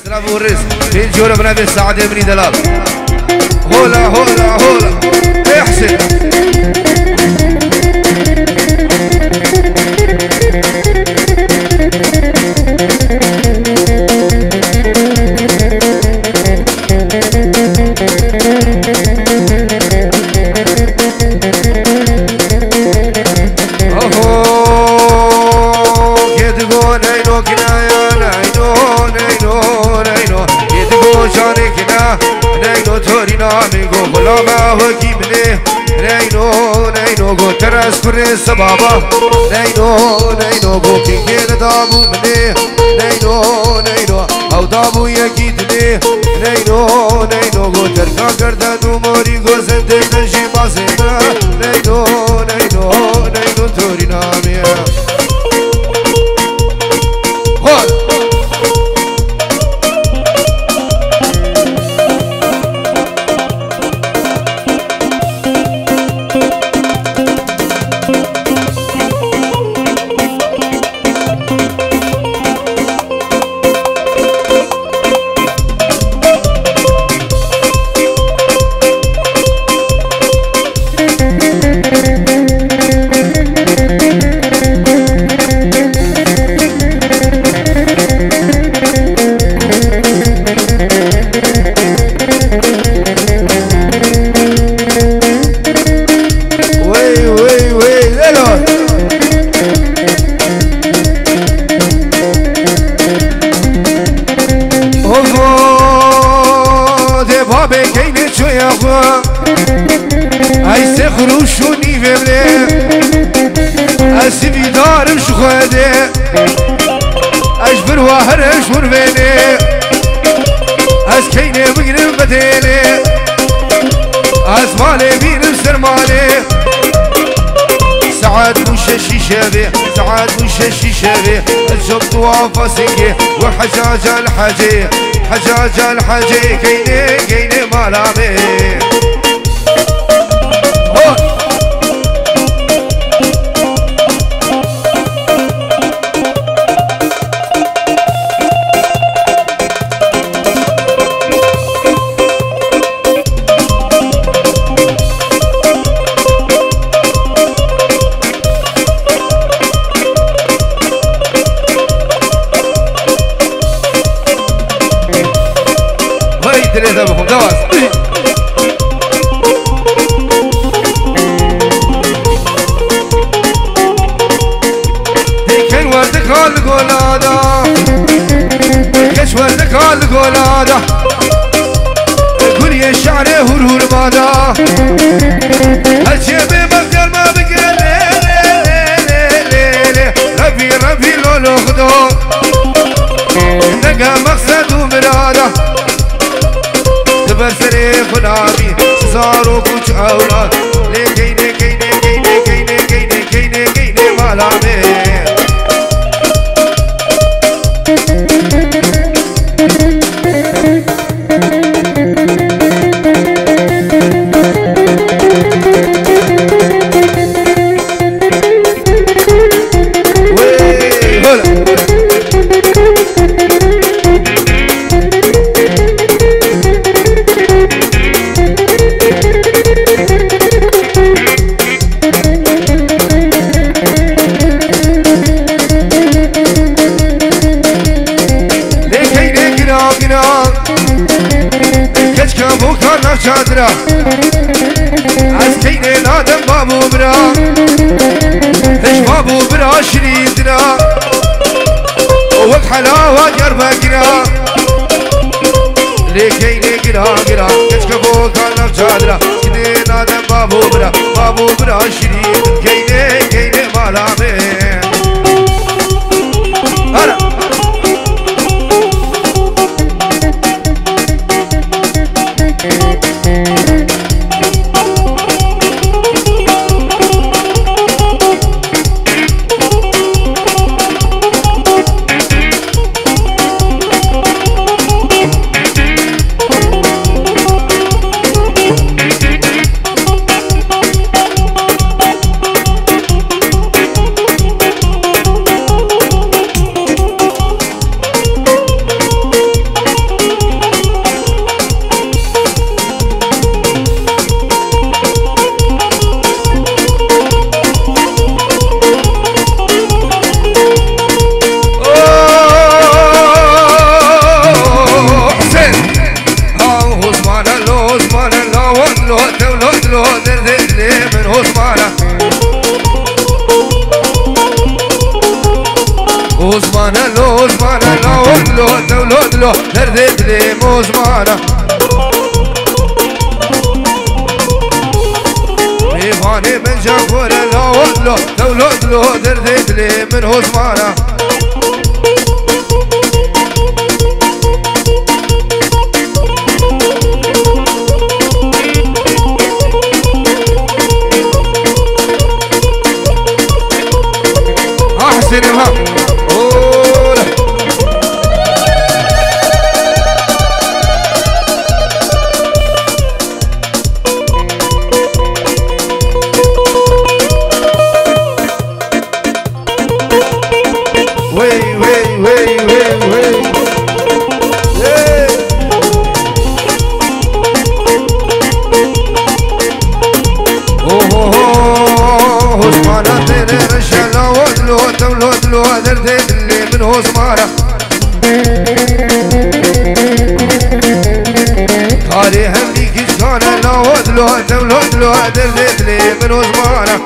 اضربوا الرزق بين جورة بنادي السعادة بني دلال هولا هولا هولا احسن فرس بابا نينو بو كينجين دابو مني نينو او دابو يكيدني نينو بو تركا كردانو موري گو زنده تنشي باسينا نينو توري نامي أجبر وهرش وربيني أسكيني بقرب بديني أزمالي بينم سرمالي سعاد وششي شابي سعاد وششي شابي الجبط وفاسقي وحجاج الحجي كيني مالامي كل يا الشعر هرهر مادا هالشيبي مقدر ما بقى ربي لولو خدو نقا مقصد ومراده تبر سريخ ونامي صاروا كوش اولاد كيني مالامي شادرة عسكيني نادم بابو برا هش بابو برا شريدنا وقت حلاوة قربا قرا ليكيني قرا كشكبو كان شادرة عسكيني نادم بابو برا شريد كيني مالامي ودلو دردت لي موزمانه ميفاني من جاكور لا ودلو دولو دردت لي من هزمانه سينما أولا وي وي وي وي وي هزمانة تيري رشالة ودلو دردت اللي من هزمانة تاريخ اللي كشكانة لا ودلو دردت اللي من هزمانة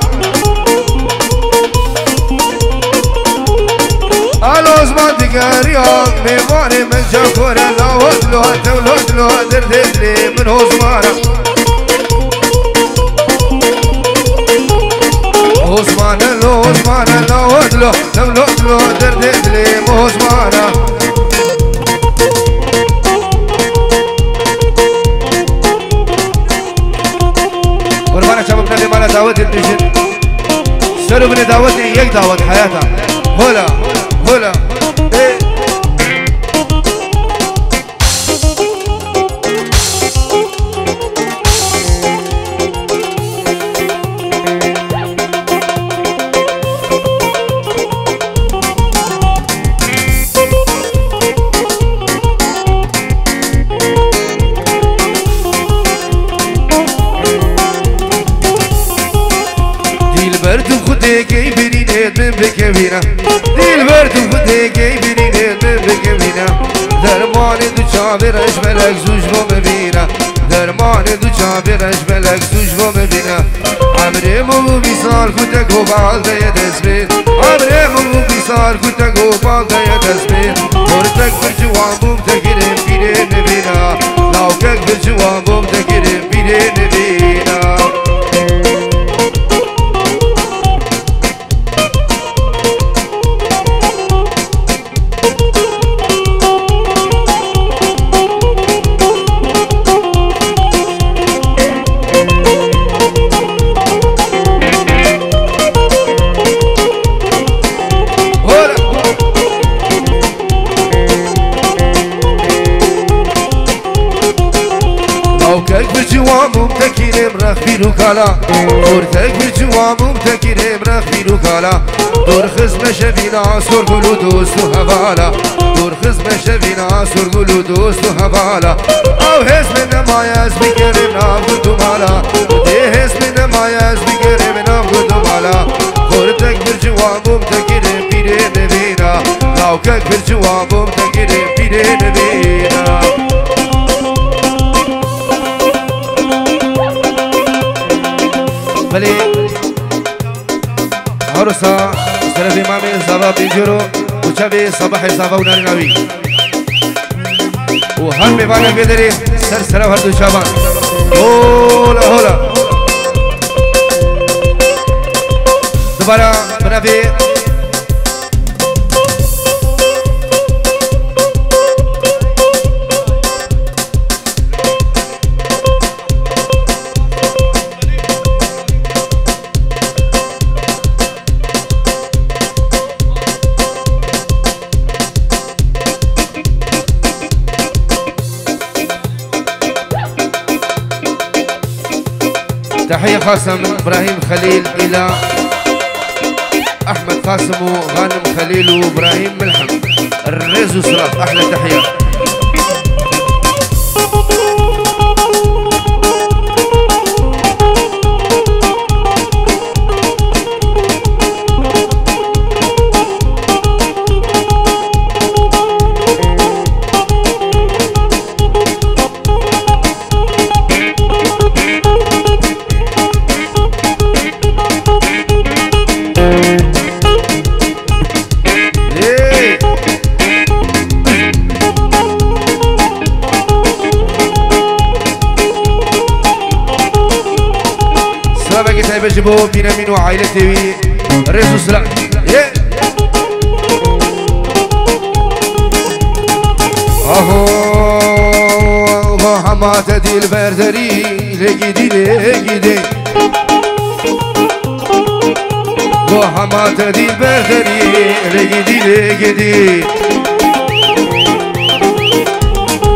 الهزمان تقاريان ميواني من جاكورة لا ودلو دردت اللي من هزمانة هزمانة لو هزمانة لا ودلو دردت لي مهزمانة قربانة شبابنا اللي مالا دعوت الدجن سروا من دعوتي يك دعوت حياتها هلا هلا ايه من بكبينا ديل برد وخدي جايبيني من بكبينا درماني دو چابر اشملك زوج و مبينا درماني دو چابر اشملك زوج و مبينا عمري مو بيصار كنتك وبعض يا دسبين عمري مو بيصار كنتك وبعض يا دسبين ورتك بالجوان بوم تكرم بيني نبينا لو كك بالجوان بوم تكرم بيني نبينا رخبين وكالا دورتك بالجوام ومتكرم رخبين وكالا دور خزمة شفينا سور قلو دوست وهبالا دور خزمة شفينا سور قلو دوست وهبالا او هز من نمايز بقرم نافد ومالا دي هز من نمايز بقرم نافد ومالا دورتك بالجوام ومتكرم بيري نبينا لوكك بالجوام ومتكرم بيري نبينا بلي عروسا سرف امامي زبا بيجرو وشبي صباح زبا ونرناوي وهم ببانا بيدري سر سرف هردو شابان هولا هولا دوباره بنابي تحية خاصة من إبراهيم خليل إلى أحمد قاسم وغانم خليل وإبراهيم ملحم الرز وصراط أحلى تحية. بجبو بينا منو عائلتي رزو سلام اهو حمات دي البردري لقيدي لقيدي حمات دي البردري لقيدي لقيدي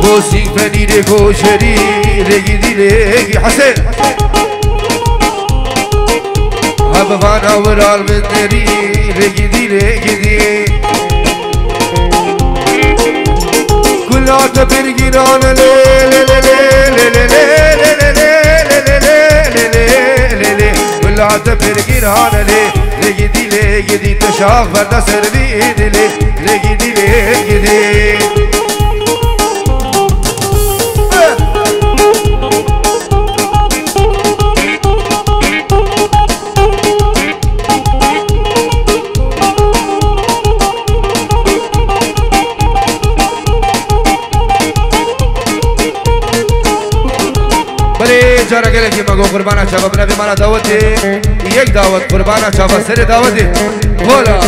كوسيك فنيني كوشري لقيدي لقي حسين هبفانا ورال بندري لقيدي لقيدي كلها تبرقينا كلها تبرقينا لقيدي لقيدي تشاف بردا سربيد لقيدي لقيدي جارا گله کی مگو قربانا چاوا بنا بی مانا دعوتی یک دعوت قربانا چاوا سر دعوتی بولا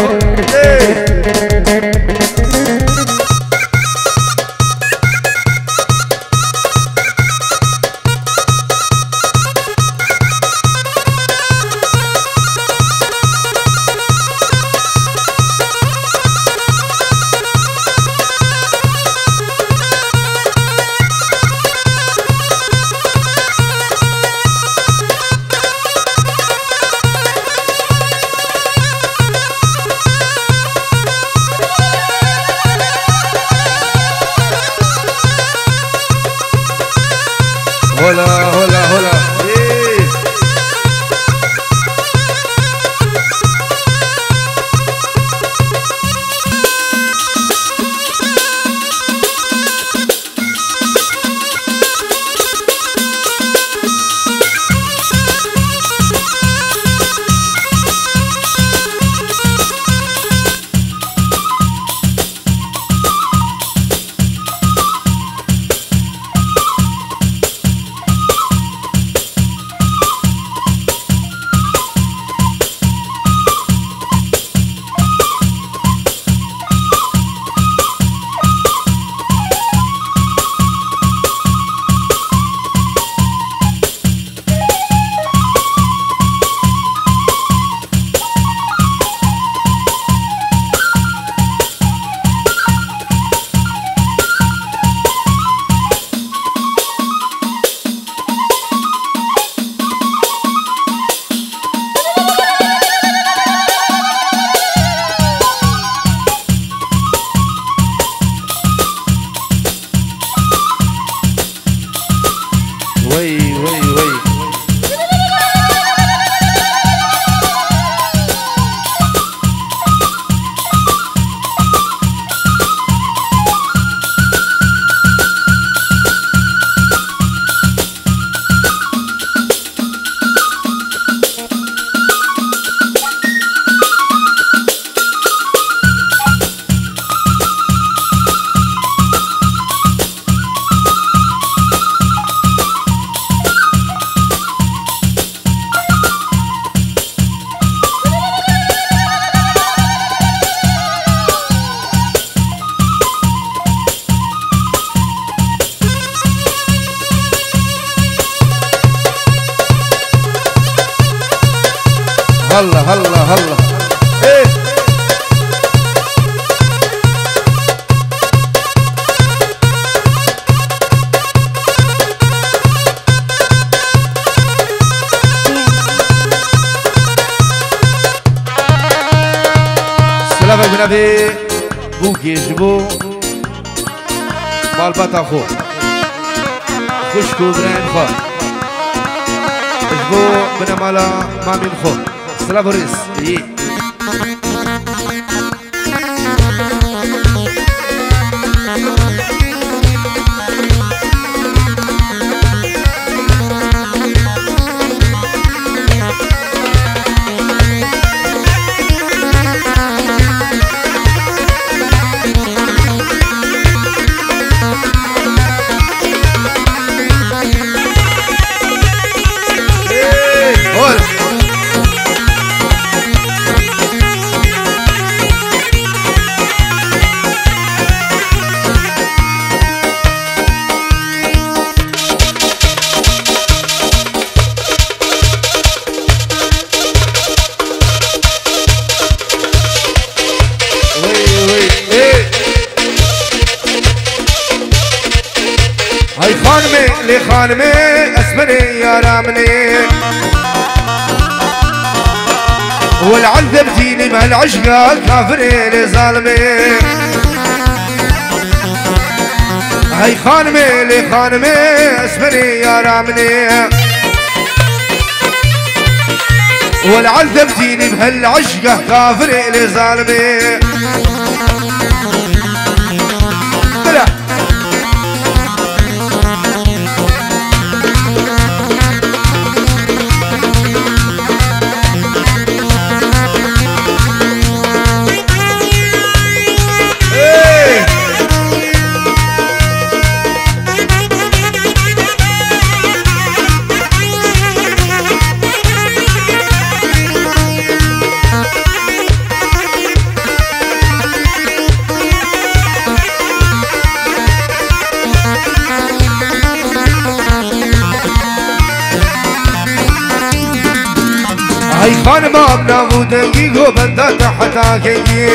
هلا هلا هلا هلا هلا هلا ايه سلام بنبي بوكي جبو مالبات اخو خشكو برين خو جبو بنا مالا مامين خو سلام بوريس هاي خانمي لخانمي اسمري يا رامني والعذب ديني بهالعشقة كافري لظالمي هاي خانمي لخانمي اسمري يا رامني والعذب ديني بهالعشقة كافري لظالمي بلا هاي خان ما بنامو دقيقو بندات حتاكي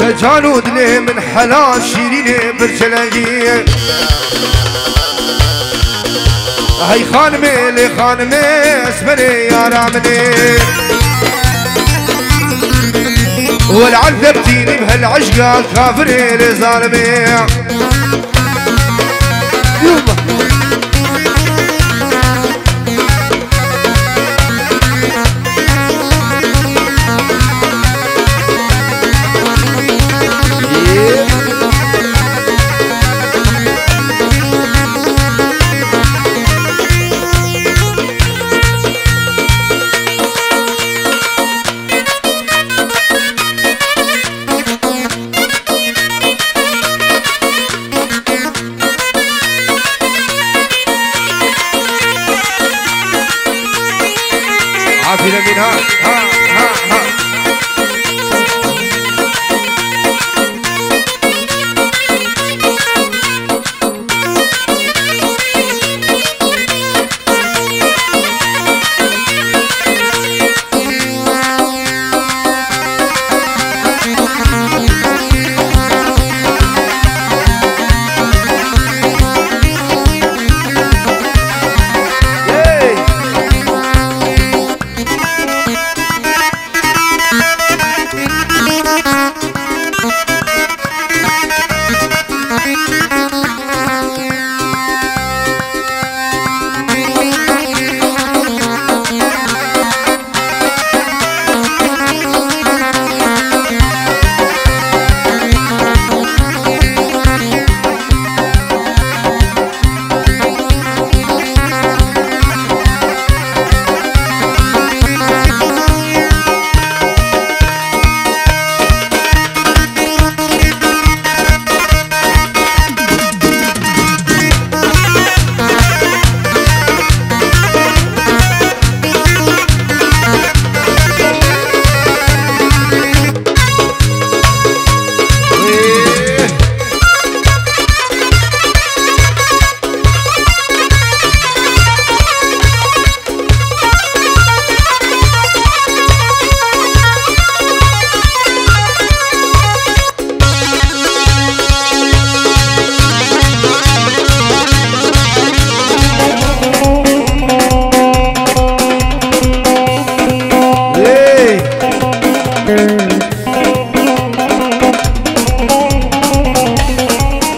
تجانو دلي من حلال شيريني برشلاقي هاي خانمي لخانمي اسمني يا رامني والعذب ديني بهالعشقة كافري لظالمي عافية منها ها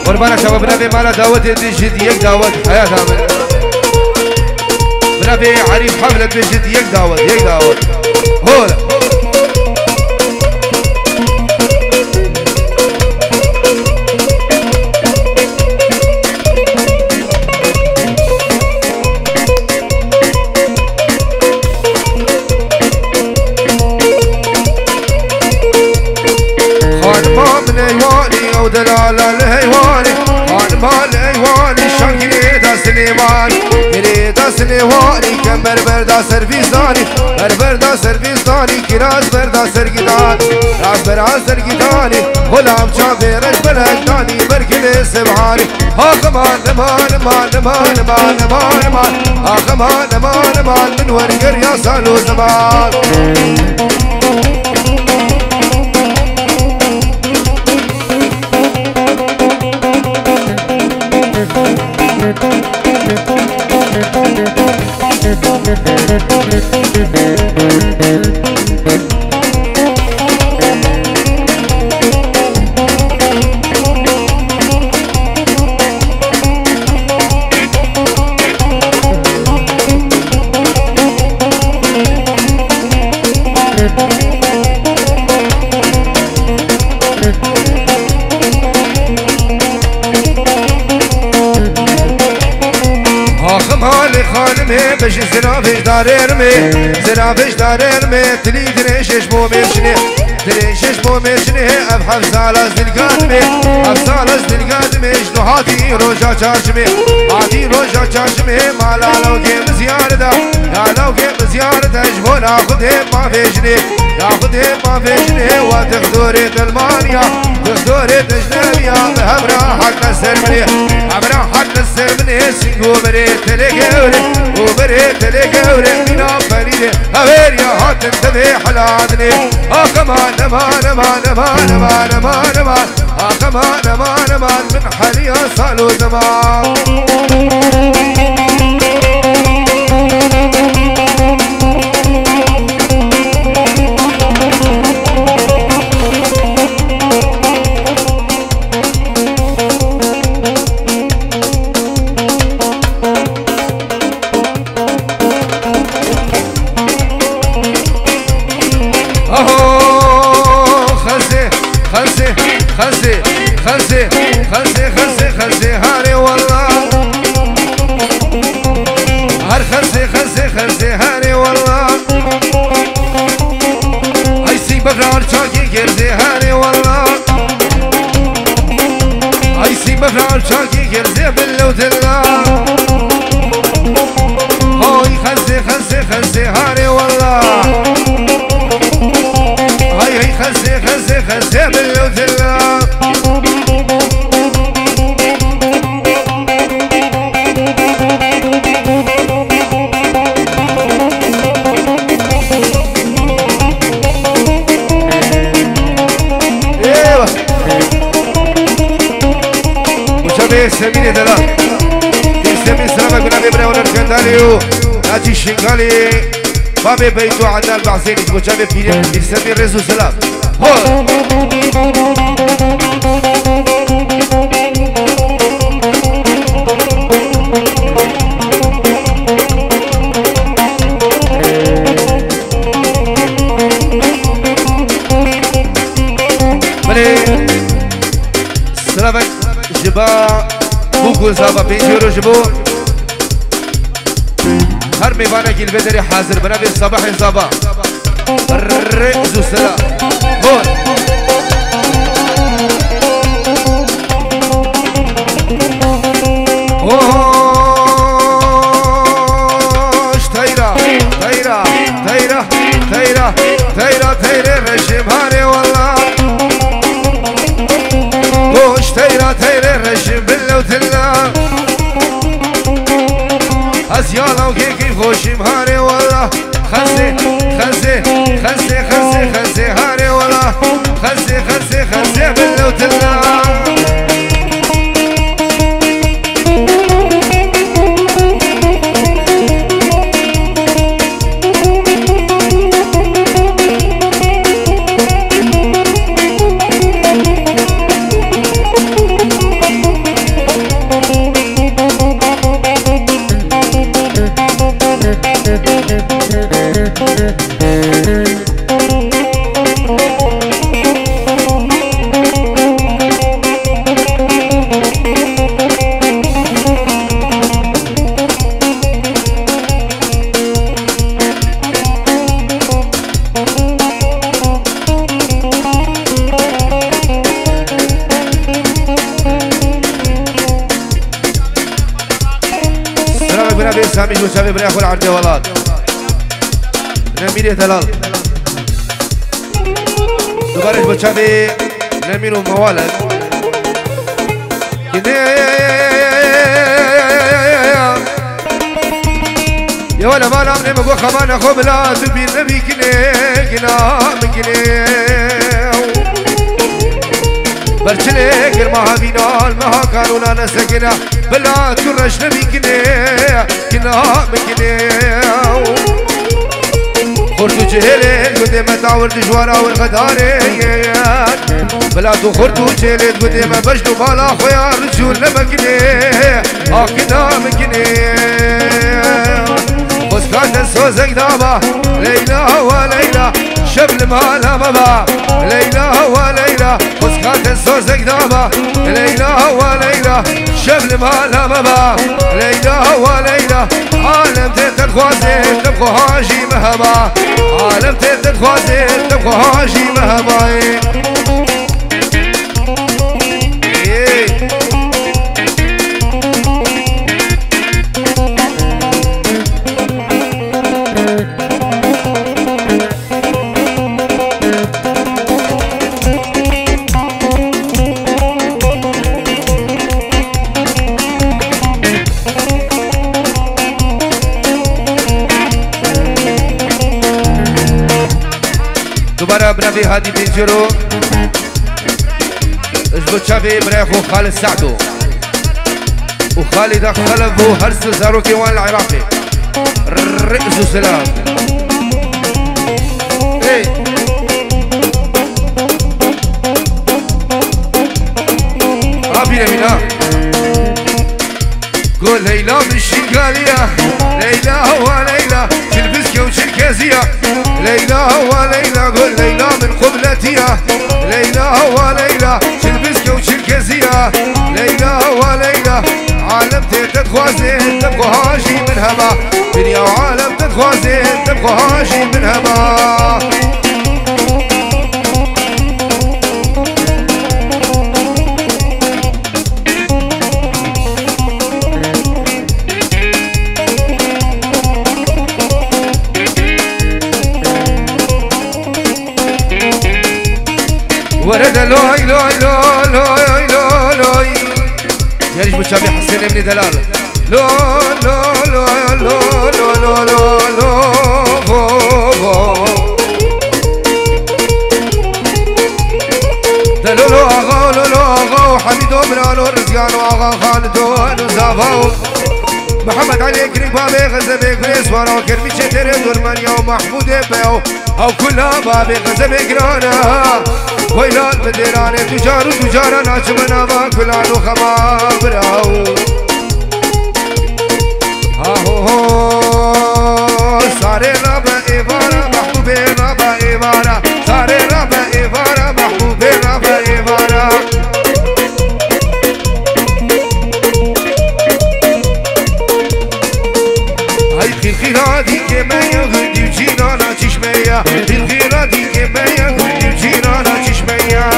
قربانا شباب بنبي مالا دعوت بجد يك دعوت حياة عامل بنبي عريف حملة بجد يك دعوت هولا ودلال الهيواني خانم الهيواني شنقلي دا سليمان قلي دا سليواني كم بربر دا سرفيزاني بربر دا سرفيزاني كراز بردا سرقدان راز برا سرقداني غلام شافيرش بلقداني بركلي سبحاني آخمان نمان نمان نمان نمان نمان نمان آخمان نمان نمان من ورقر يا سالو زمان ارمي باش زرافش دار ارمي زرافش دار ارمي تلي دريشش مو مشني دريشش مو مشني ابحث زالز القادمي افزالز القادمي شنو هاتي روجا چاشمي هاتي روجا چاشمي مالا لو جيم زيارده يا لو جيم زيارده جبون اخذه ما فيشني ياخذه ما فيشني وتخدوري المانيا تخدوري اجنبيا بهبرا حق السرمني هبرا حق السرمني سينجو بريت تلقوري وبريت تلقوري من فريدي هبير يا هات انتبه حلادني كمان امان امان امان امان امان امان كمان امان امان من حاليا صالو زمان خلسي هاري والله هر خلسي هاري والله هاي سي بفرار شاكي كرزي هاري والله هاي سي بفرار شاكي كرزي باللو تلا هاي خلسي هاري والله هاي خلسي باللو تلا سميني دلال سمين سلامة قلنا بيبرا ونركنداليو ناجي الشنغالي بابي بيتو عدنان بعزيني تقول جابي بيني سمين رزو سلام هول سلامة جبا بوكو زابا بيجيرو جبو هر ميوانا كيل بدري حاضر بنا بي صباح صباح الرئيس السلام هون اوش تايرا رشم هاري والله اوش تايرا رشم بالله وتلا ازيالا وكيكي خوشي مهاري والله خلسي هاري والله خلسي بالله وتلا سامي شو سامي بني اخو العرض ولاد نميري دلال دوبارش بچابي نميرو موالد يا ولا ما نام نمو خمان اخو بلا تبي نبي كنا برچلي گرما بينال ما كانونا نسكنا بلا ترش نبي كنا خورتو جهلت قدام تعور دجوارا والغداري بلا تو خورتو جهلت قدام بجدو بالا خويا رجول نمكني كنا بسكات السوزك دابا ليلى وليلى شبل مالا مبا ليلى وليلى بسكات تسوزك دابا ليلى وليلى شبل مالا بابا ليلى وليلى عالم تتخوازي تبقى هاجي مهبا عالم تتخوازي تبقى هاجي مهبا دوباره بنبي هادي بنجرو اجبو تشافي بريخو خالد سعدو وخالد خلف وهرس زاروكي وان العراقي رئيس سلام ايه ابينا منا قول ليلى من الشنقالية ليلى وليلى تلبسك وشنكازية ليلى وليلى قول ليلى من قبلتية ليلى وليلى تلبسك وشنكازية ليلى وليلى عالم تتخوازي تبقى هاجي من هما دنيا وعالم تتخوازي تبقى هاجي من هما ورد لوي لوي لوي لوي لوي لوي يا ريش بتشافي حسين ابن دلال لو لو لو لو لو لو لو لو دلولو اغا لولو اغا حميد ومران ورزقان واغا خالد ونزافو محمد علي كريم بابي غزبي كريس ورا كرمي شتري درمانيا ومحمود بيو او كلها بابي غزبي كرانا ويلال بديراني تجار وتجار ناجمنا ما كلانو خمابراو هاهو ساري ربا إيفارا محبوبي ربا إيفارا ساري ربا إيفارا محبوبي ربا إيفارا هاي خيرا دي كما يغدي وجينا تشمية الخيرا دي كما يغدي وجينا تشمية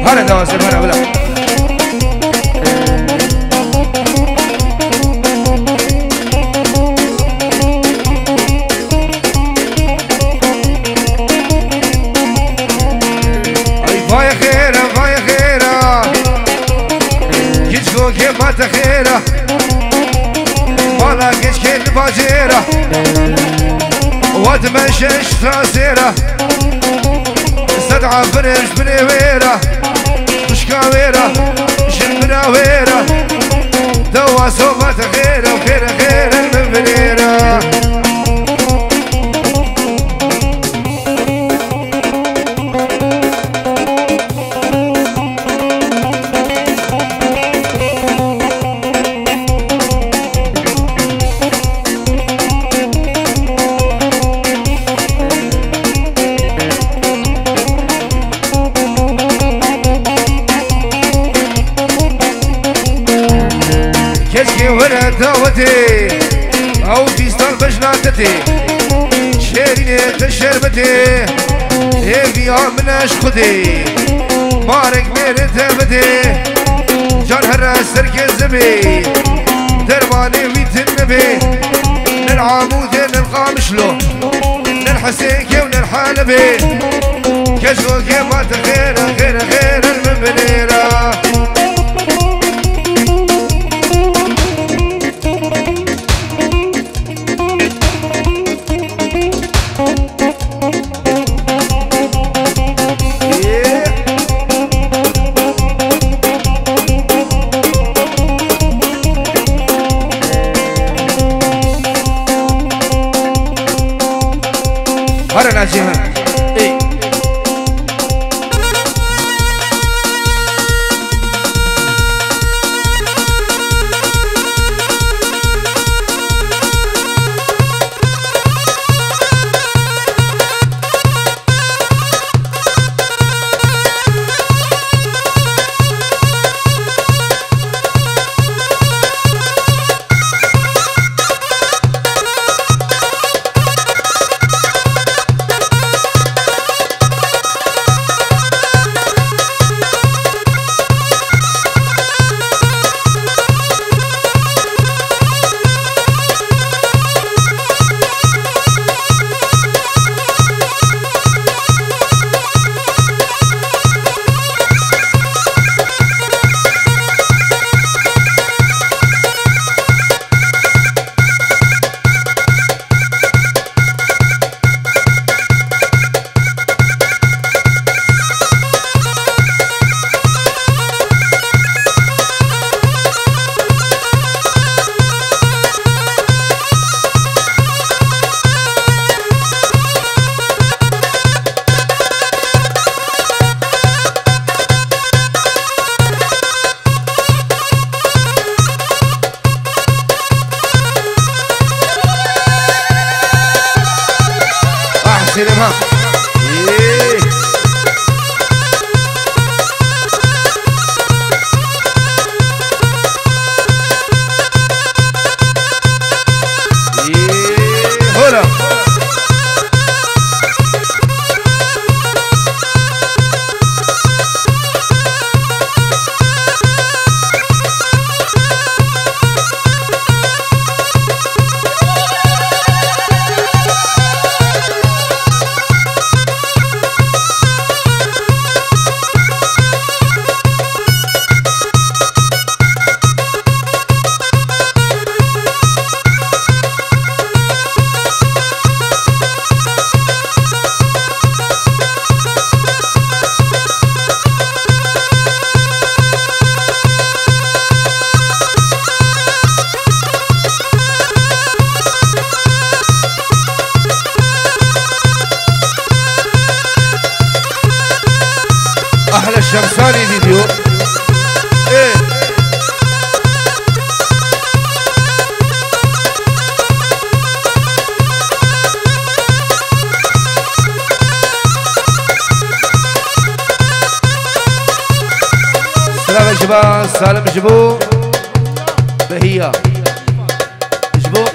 هلا دواسر هلا ولا اي فاي خيره فاي خيره كيشكو كيف ما تخيره والله كيشكي الباجيره وتمشيش تاسيره استدعى فرش بنويره كاويرا شمنا ويرا دوا صوبة خيرا وخير خير المنيرا داوتي او فيستان بجناتتي شيريني تشربتي هيفي مناش خدي مارك ميري تبتي جان هراس سركزبي درباني ويت النبي نلعاموذي نلقامشلو نلحسيكي ونلحالبي كشوكي ما تخير غير غير المبنيرة هرا ناجيها اي سينما هلا احلى الشمساني فيديو ايه سلام يا شباب سالم جبو بهية جبو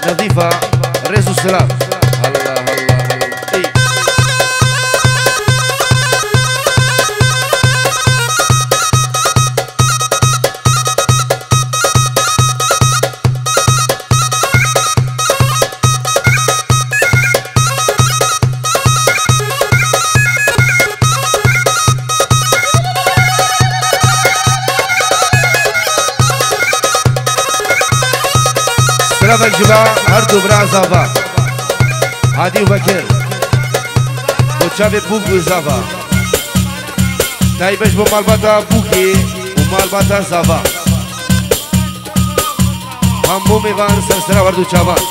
نظيفة ريسو السلام هلا هلا هلا ايه سلام الجماعة هردو برا زافا هادي وبكر وشابي بوك وزافا تايبش بمالباتا بوكي ومالباتا زافا هم بومي وان سلسلة هردو شابان